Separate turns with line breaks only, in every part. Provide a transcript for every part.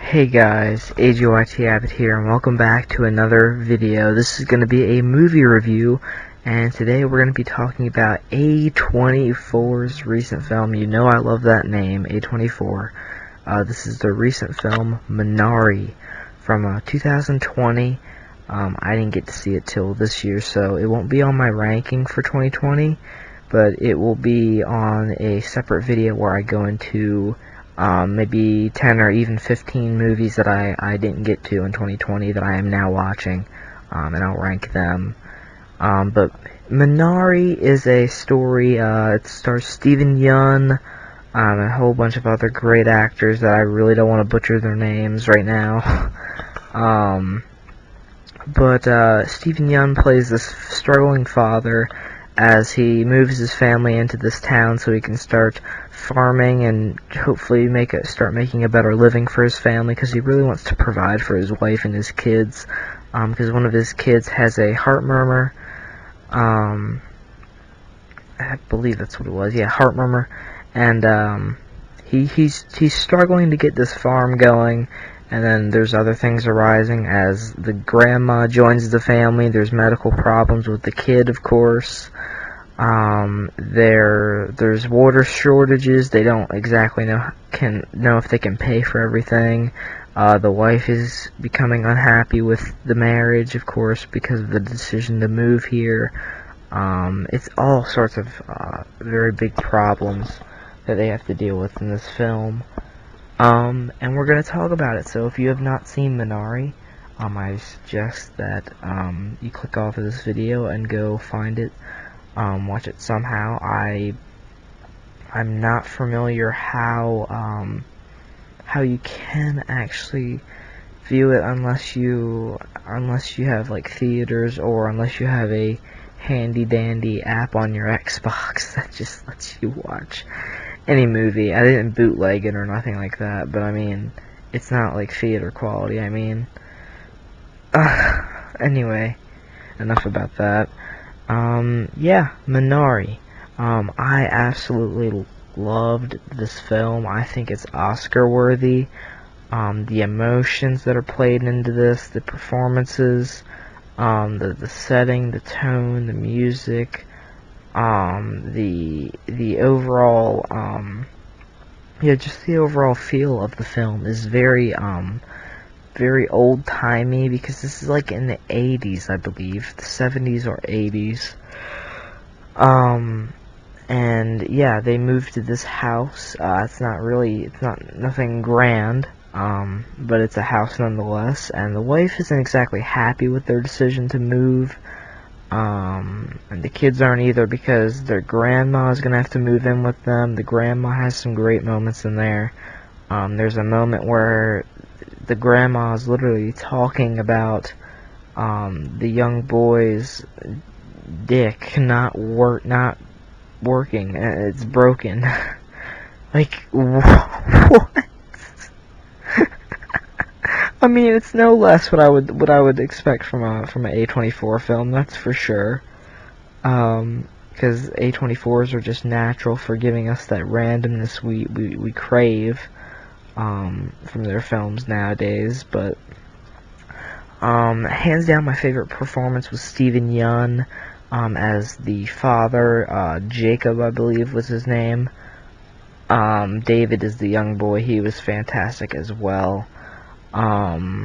Hey guys, AGYT Abbott here, and welcome back to another video. This is going to be a movie review, and today we're going to be talking about A24's recent film. You know I love that name, A24. This is the recent film, Minari, from 2020. I didn't get to see it till this year, so it won't be on my ranking for 2020, but it will be on a separate video where I go into maybe 10 or even 15 movies that I didn't get to in 2020 that I am now watching, and I'll rank them. But Minari is a story, it stars Steven Yeun, and a whole bunch of other great actors that I really don't want to butcher their names right now. But Steven Yeun plays this struggling father as he moves his family into this town so he can start farming and hopefully start making a better living for his family, because he really wants to provide for his wife and his kids, because one of his kids has a heart murmur. I believe that's what it was. Yeah, heart murmur. And he's struggling to get this farm going. And then there's other things arising as the grandma joins the family. There's medical problems with the kid, of course. There's water shortages. They don't exactly know if they can pay for everything. The wife is becoming unhappy with the marriage, of course, because of the decision to move here. It's all sorts of very big problems that they have to deal with in this film. And we're going to talk about it. So if you have not seen Minari, I suggest that you click off of this video and go find it, watch it somehow. I'm not familiar how you can actually view it unless you have like theaters, or unless you have a handy dandy app on your Xbox that just lets you watch any movie. I didn't bootleg it or nothing like that, but I mean, it's not like theater quality. I mean, anyway, enough about that. Yeah, Minari. I absolutely loved this film. I think it's Oscar worthy. The emotions that are played into this, the performances, the setting, the tone, the music, the overall, just the overall feel of the film is very old-timey, because this is like in the 80s, I believe, the 70s or 80s. And yeah, they moved to this house. It's not nothing grand, but it's a house nonetheless, and the wife isn't exactly happy with their decision to move. And the kids aren't either, because their grandma is gonna have to move in with them. The grandma has some great moments in there. There's a moment where the grandma is literally talking about the young boy's dick not working. It's broken. Like, what? I mean, it's no less what I would expect from a A24 film, that's for sure. Because A24s are just natural for giving us that randomness we crave from their films nowadays. But hands down, my favorite performance was Steven Yeun as the father. Jacob, I believe, was his name. David is the young boy. He was fantastic as well. But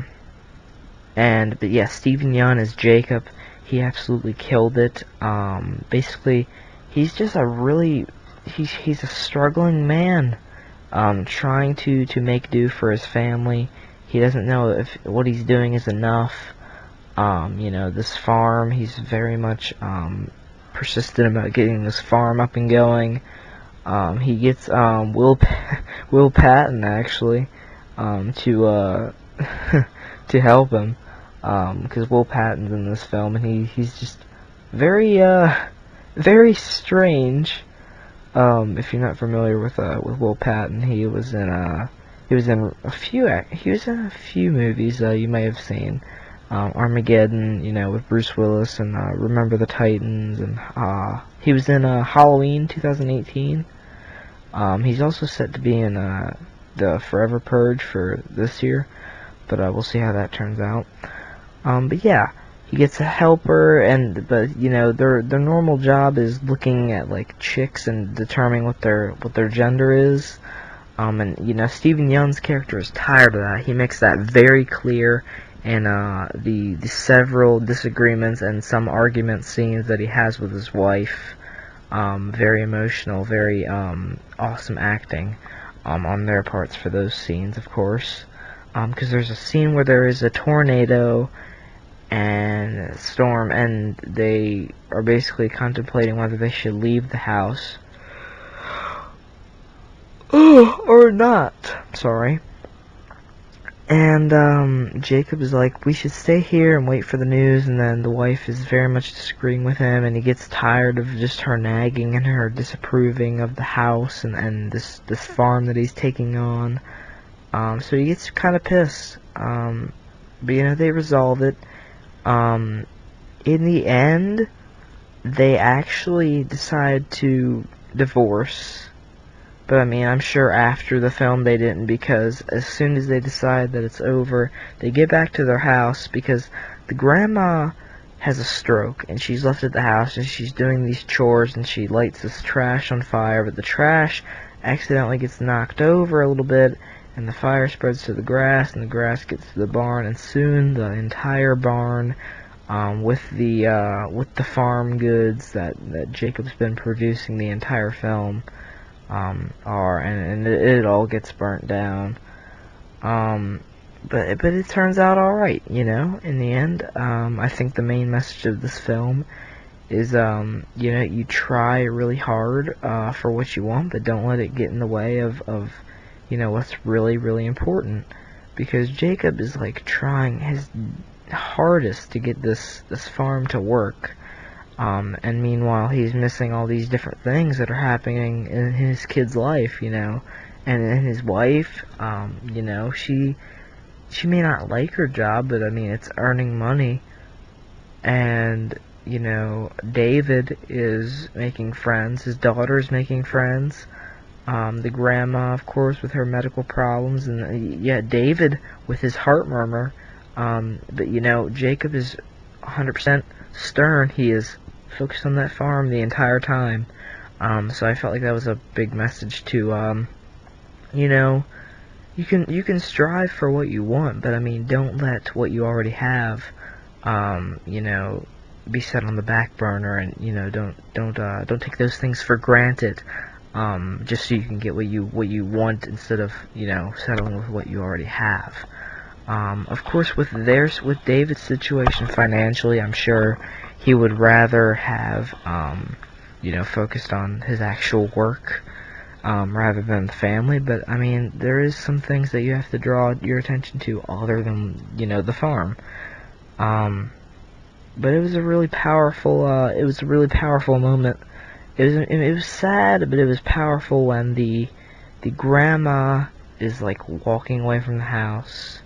yeah, Steven Yeun as Jacob, he absolutely killed it. Basically, he's just he's a struggling man, trying to make do for his family. He doesn't know if what he's doing is enough. This farm, he's very much persistent about getting this farm up and going. He gets Will Patton actually to to help him, because Will Patton's in this film, and he's just very strange. If you're not familiar with Will Patton, he was in a few movies you may have seen. Armageddon, with Bruce Willis, and Remember the Titans, and he was in Halloween 2018. He's also set to be in the Forever Purge for this year, but we'll see how that turns out. But yeah, he gets a helper, but you know their normal job is looking at like chicks and determining what their gender is. And you know Stephen Young's character is tired of that. He makes that very clear in the several disagreements and some argument scenes that he has with his wife. Very emotional, very awesome acting on their parts for those scenes, of course. Because there's a scene where there is a tornado and a storm, and they are basically contemplating whether they should leave the house or not. Sorry. And Jacob is like, we should stay here and wait for the news, and then the wife is very much disagreeing with him, and he gets tired of just her nagging and her disapproving of the house and this farm that he's taking on. So he gets kind of pissed. But you know, they resolve it. In the end, they actually decide to divorce. But I mean, I'm sure after the film they didn't, because as soon as they decide that it's over, they get back to their house because the grandma has a stroke and she's left at the house and she's doing these chores and she lights this trash on fire, but the trash accidentally gets knocked over a little bit and the fire spreads to the grass and the grass gets to the barn, and soon the entire barn with the farm goods that Jacob's been producing the entire film and it all gets burnt down. But it turns out all right, you know. In the end, I think the main message of this film is, you know, you try really hard for what you want, but don't let it get in the way of you know what's really really important. Because Jacob is like trying his hardest to get this farm to work. And meanwhile, he's missing all these different things that are happening in his kid's life, you know. And his wife, you know, she may not like her job, but I mean, it's earning money. And, you know, David is making friends. His daughter's making friends. The grandma, of course, with her medical problems. And, yeah, David with his heart murmur. But, you know, Jacob is 100% stern. He is focused on that farm the entire time. So I felt like that was a big message to, you know, you can strive for what you want, but I mean, don't let what you already have, you know, be set on the back burner, and you know, don't take those things for granted, just so you can get what you want instead of, you know, settling with what you already have. Of course, with David's situation financially, I'm sure he would rather have, you know, focused on his actual work, rather than the family. But I mean, there is some things that you have to draw your attention to other than, you know, the farm. But it was a really powerful, moment. It was sad, but it was powerful when the grandma is like walking away from the house.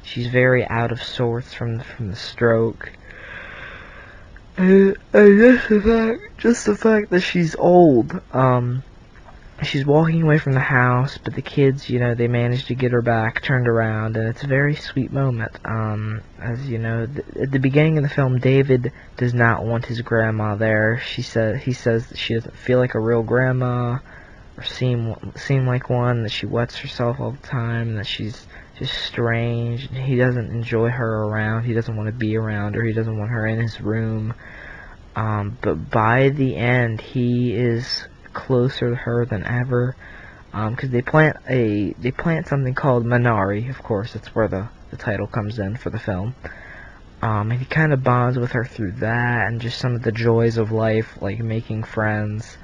She's very out of sorts from the stroke. And just the fact that she's old, she's walking away from the house, but the kids, you know, they manage to get her back, turned around, and it's a very sweet moment. As you know, at the beginning of the film, David does not want his grandma there. He says that she doesn't feel like a real grandma, or seem like one, that she wets herself all the time, and that she's just strange, and he doesn't enjoy her around, he doesn't want to be around her, he doesn't want her in his room. But by the end, he is closer to her than ever, because they plant something called Minari. Of course, that's where the title comes in for the film. And he kind of bonds with her through that, and just some of the joys of life, like making friends,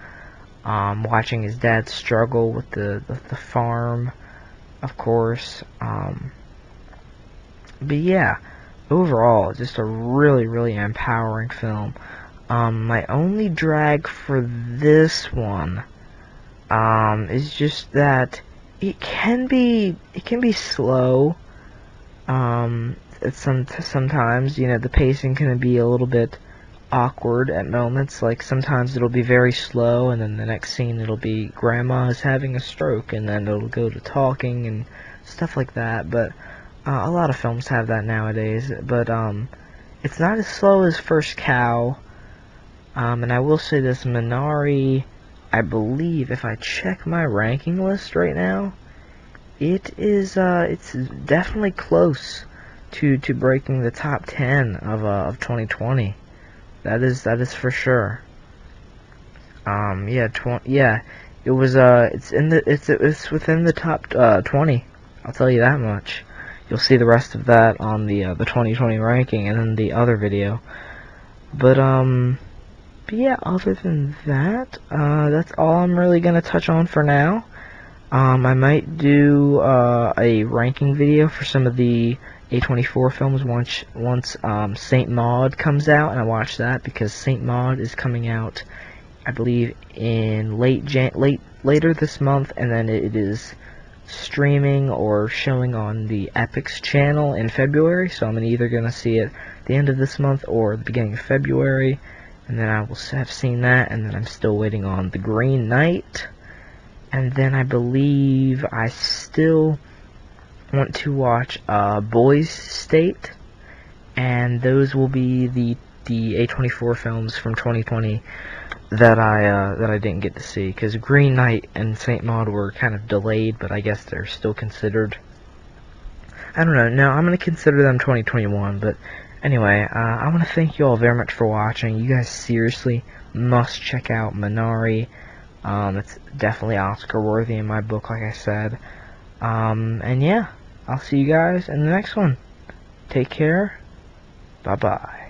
watching his dad struggle with the farm, of course. But yeah, overall, just a really, really empowering film. My only drag for this one, is just that it can be slow. Sometimes, you know, the pacing can be a little bit awkward at moments. Like sometimes it'll be very slow, and then the next scene it'll be grandma is having a stroke, and then it'll go to talking and stuff like that. But a lot of films have that nowadays. But it's not as slow as First Cow. And I will say this, Minari, I believe if I check my ranking list right now, it's definitely close to breaking the top 10 of 2020. That is for sure. Yeah, it was it's within the top 20. I'll tell you that much. You'll see the rest of that on the 2020 ranking and then the other video. But yeah, other than that, that's all I'm really gonna touch on for now. I might do a ranking video for some of the A24 films once Saint Maud comes out, and I watch that because Saint Maud is coming out, I believe, in later this month, and then it is streaming or showing on the Epix channel in February. So I'm either gonna see it at the end of this month or the beginning of February, and then I will have seen that, and then I'm still waiting on The Green Knight. And then I believe I still want to watch Boys State, and those will be the A24 films from 2020 that I didn't get to see, because Green Knight and Saint Maud were kind of delayed, but I guess they're still considered. I don't know. No, I'm gonna consider them 2021. But anyway, I want to thank you all very much for watching. You guys seriously must check out Minari. It's definitely Oscar worthy in my book, like I said. And yeah, I'll see you guys in the next one. Take care. Bye bye.